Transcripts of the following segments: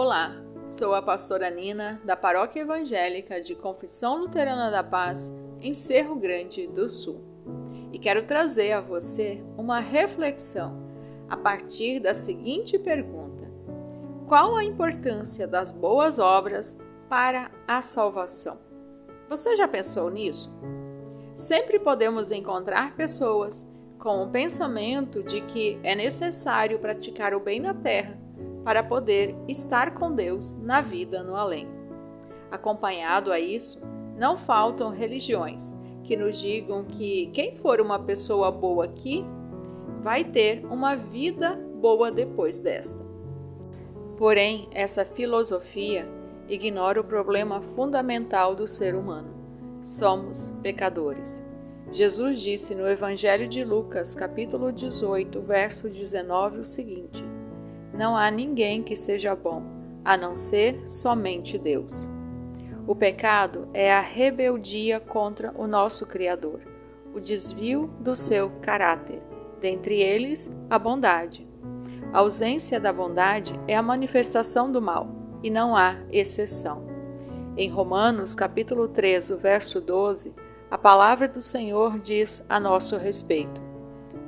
Olá, sou a pastora Nina, da Paróquia Evangélica de Confissão Luterana da Paz, em Cerro Grande do Sul. E quero trazer a você uma reflexão a partir da seguinte pergunta: qual a importância das boas obras para a salvação? Você já pensou nisso? Sempre podemos encontrar pessoas com o pensamento de que é necessário praticar o bem na terra para poder estar com Deus na vida no além. Acompanhado a isso, não faltam religiões que nos digam que quem for uma pessoa boa aqui vai ter uma vida boa depois desta. Porém, essa filosofia ignora o problema fundamental do ser humano. Somos pecadores. Jesus disse no Evangelho de Lucas, capítulo 18, verso 19, o seguinte: não há ninguém que seja bom, a não ser somente Deus. O pecado é a rebeldia contra o nosso Criador, o desvio do seu caráter, dentre eles a bondade. A ausência da bondade é a manifestação do mal, e não há exceção. Em Romanos, capítulo 3, verso 12, a palavra do Senhor diz a nosso respeito: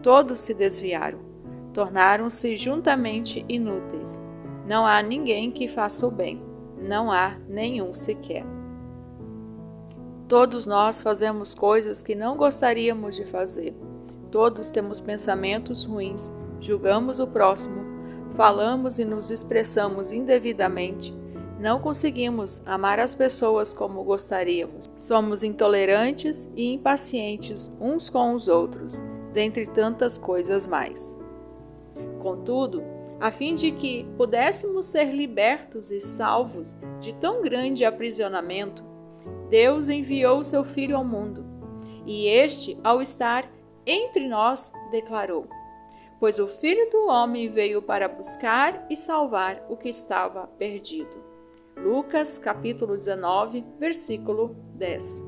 todos se desviaram, tornaram-se juntamente inúteis. Não há ninguém que faça o bem, não há nenhum sequer. Todos nós fazemos coisas que não gostaríamos de fazer. Todos temos pensamentos ruins, julgamos o próximo, falamos e nos expressamos indevidamente. Não conseguimos amar as pessoas como gostaríamos. Somos intolerantes e impacientes uns com os outros, dentre tantas coisas mais. Contudo, a fim de que pudéssemos ser libertos e salvos de tão grande aprisionamento, Deus enviou seu Filho ao mundo, e este, ao estar entre nós, declarou: pois o Filho do Homem veio para buscar e salvar o que estava perdido. Lucas, capítulo 19, versículo 10.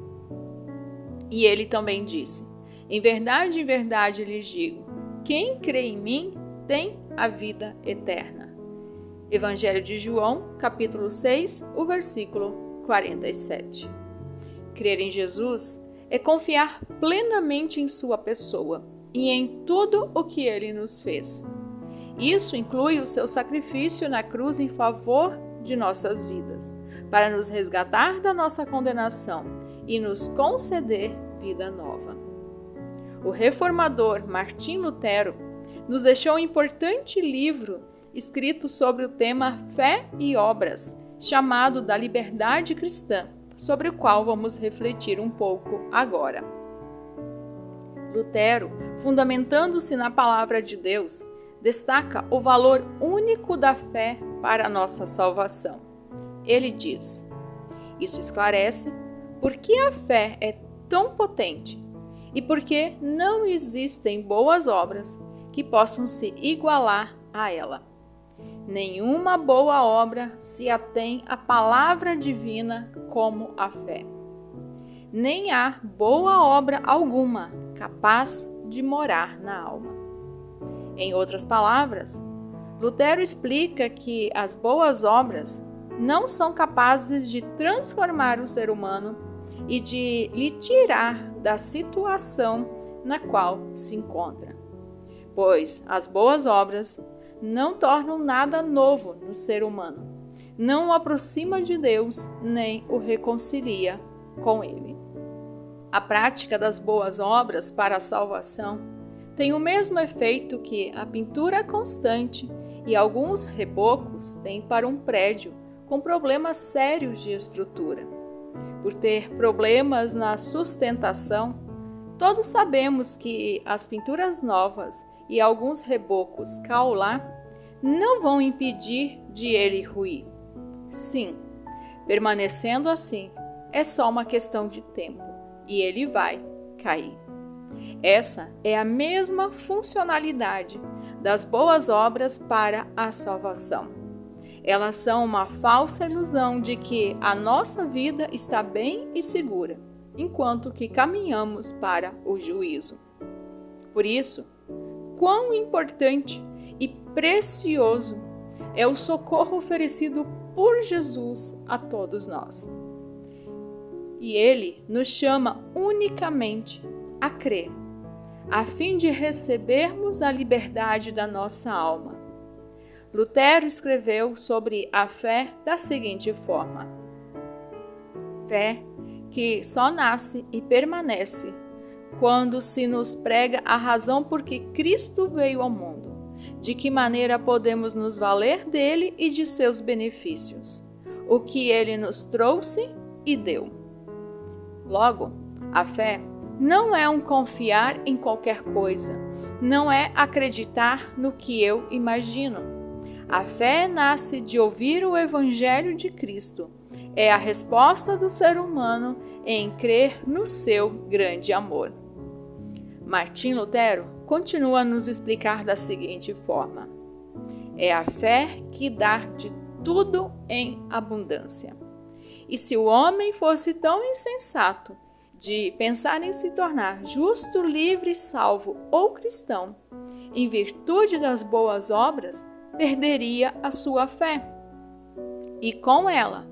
E ele também disse: em verdade lhes digo, quem crê em mim tem a vida eterna. Evangelho de João, capítulo 6, o versículo 47. Crer em Jesus é confiar plenamente em sua pessoa e em tudo o que ele nos fez. Isso inclui o seu sacrifício na cruz em favor de nossas vidas, para nos resgatar da nossa condenação e nos conceder vida nova. O reformador Martim Lutero nos deixou um importante livro escrito sobre o tema Fé e Obras, chamado Da Liberdade Cristã, sobre o qual vamos refletir um pouco agora. Lutero, fundamentando-se na palavra de Deus, destaca o valor único da fé para a nossa salvação. Ele diz: isso esclarece por que a fé é tão potente e por que não existem boas obras que possam se igualar a ela. Nenhuma boa obra se atém à palavra divina como a fé. Nem há boa obra alguma capaz de morar na alma. Em outras palavras, Lutero explica que as boas obras não são capazes de transformar o ser humano e de lhe tirar da situação na qual se encontra. Pois as boas obras não tornam nada novo no ser humano, não o aproxima de Deus, nem o reconcilia com Ele. A prática das boas obras para a salvação tem o mesmo efeito que a pintura constante e alguns rebocos têm para um prédio com problemas sérios de estrutura. Por ter problemas na sustentação, todos sabemos que as pinturas novas e alguns rebocos cá ou lá não vão impedir de ele ruir. Sim, permanecendo assim, é só uma questão de tempo e ele vai cair. Essa é a mesma funcionalidade das boas obras para a salvação. Elas são uma falsa ilusão de que a nossa vida está bem e segura, enquanto que caminhamos para o juízo. Por isso, quão importante e precioso é o socorro oferecido por Jesus a todos nós. E Ele nos chama unicamente a crer, a fim de recebermos a liberdade da nossa alma. Lutero escreveu sobre a fé da seguinte forma: fé que só nasce e permanece quando se nos prega a razão por que Cristo veio ao mundo, de que maneira podemos nos valer dele e de seus benefícios, o que ele nos trouxe e deu. Logo, a fé não é um confiar em qualquer coisa, não é acreditar no que eu imagino. A fé nasce de ouvir o Evangelho de Cristo. É a resposta do ser humano em crer no seu grande amor. Martim Lutero continua a nos explicar da seguinte forma: é a fé que dá de tudo em abundância. E se o homem fosse tão insensato de pensar em se tornar justo, livre, salvo ou cristão, em virtude das boas obras, perderia a sua fé. E com ela,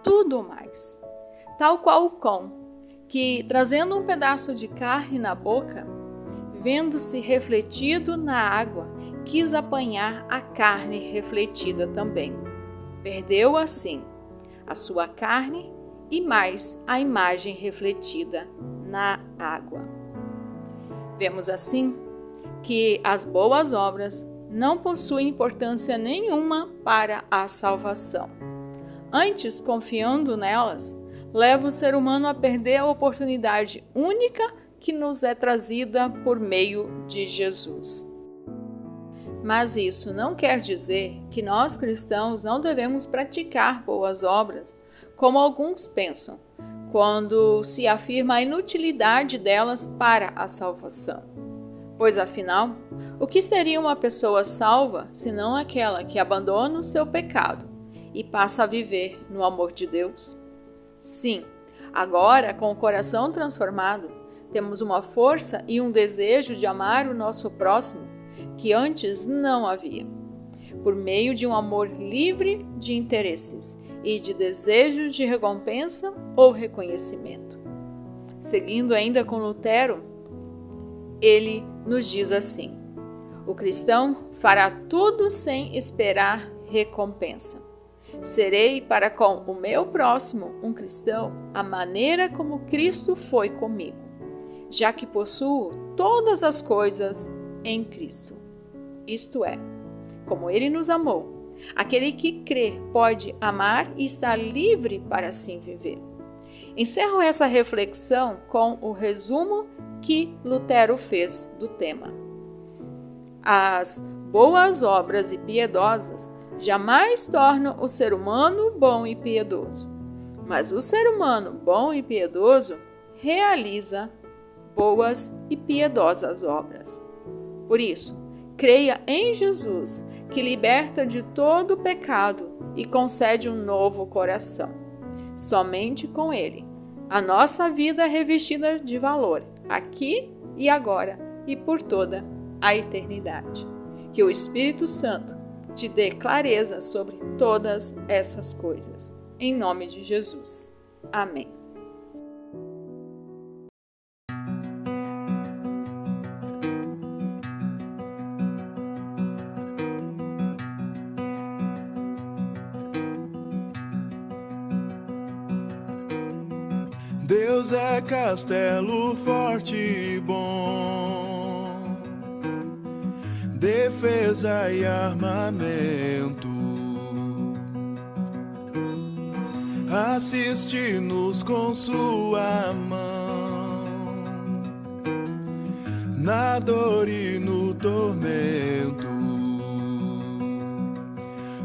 tudo mais. Tal qual o cão, que, trazendo um pedaço de carne na boca, vendo-se refletido na água, quis apanhar a carne refletida também. Perdeu, assim, a sua carne e mais a imagem refletida na água. Vemos assim que as boas obras não possuem importância nenhuma para a salvação. Antes, confiando nelas, leva o ser humano a perder a oportunidade única que nos é trazida por meio de Jesus. Mas isso não quer dizer que nós cristãos não devemos praticar boas obras, como alguns pensam, quando se afirma a inutilidade delas para a salvação. Pois afinal, o que seria uma pessoa salva senão aquela que abandona o seu pecado e passa a viver no amor de Deus? Sim, agora, com o coração transformado, temos uma força e um desejo de amar o nosso próximo que antes não havia, por meio de um amor livre de interesses e de desejos de recompensa ou reconhecimento. Seguindo ainda com Lutero, ele nos diz assim: o cristão fará tudo sem esperar recompensa. Serei para com o meu próximo um cristão à maneira como Cristo foi comigo, já que possuo todas as coisas em Cristo. Isto é, como Ele nos amou, aquele que crê pode amar e está livre para assim viver. Encerro essa reflexão com o resumo que Lutero fez do tema. As boas obras e piedosas jamais tornam o ser humano bom e piedoso, mas o ser humano bom e piedoso realiza boas e piedosas obras. Por isso, creia em Jesus, que liberta de todo o pecado e concede um novo coração. Somente com Ele, a nossa vida é revestida de valor, aqui e agora e por toda a eternidade. Que o Espírito Santo te dê clareza sobre todas essas coisas. Em nome de Jesus. Amém. Deus é castelo forte e bom, defesa e armamento. Assiste-nos com sua mão, na dor e no tormento.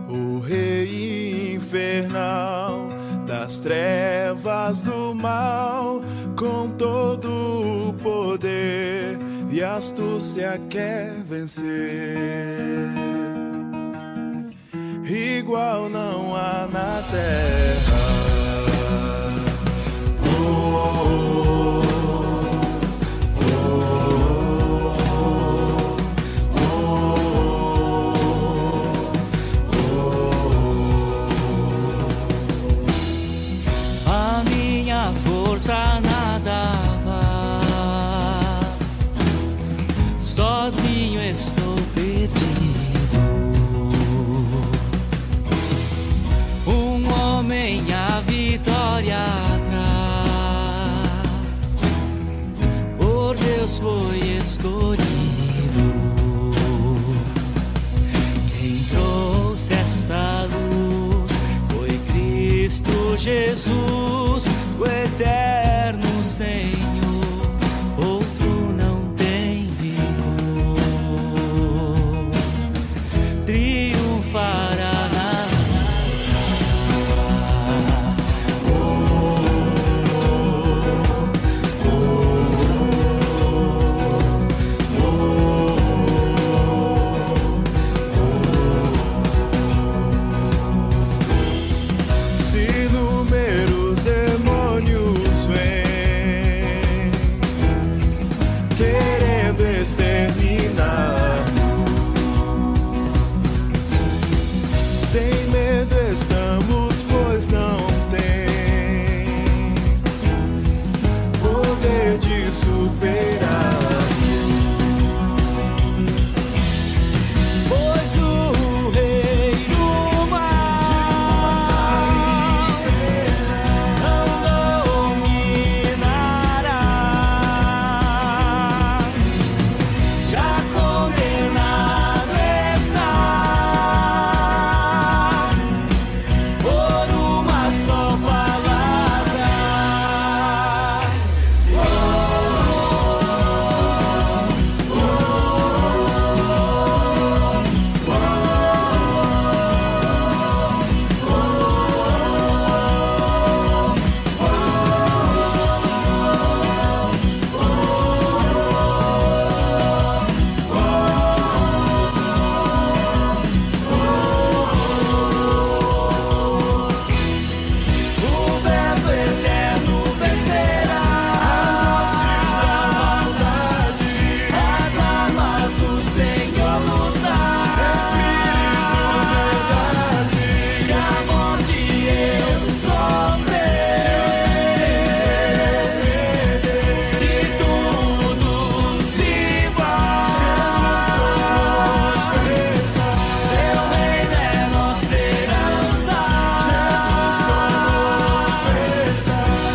O rei infernal das trevas do mal, com todo o poder e astúcia quer vencer. Igual não há na terra. foi escolhido. Quem trouxe esta luz foi Cristo Jesus, o eterno Senhor. Outro não tem vigor. Triunfará na sem medo estamos, pois não tem poder de superar. Pois o rei do mal não dominará, já condenado está por uma só palavra. O Verbo eterno vencerá as armas o Senhor nos dá. Se a morte eu sofrer e tudo se vai, seu reino é nossa herança.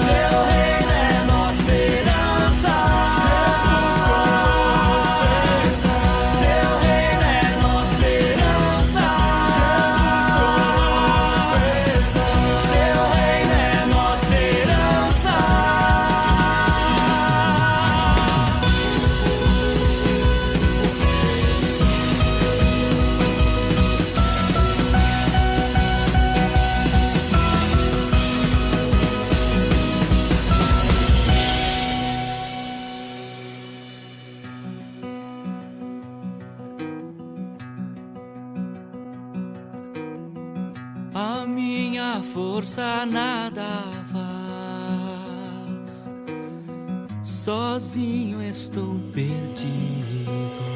Seu reino é nossa herança. Seu reino é nossa herança. Seu reino é nossa herança. A minha força nada faz, sozinho estou perdido.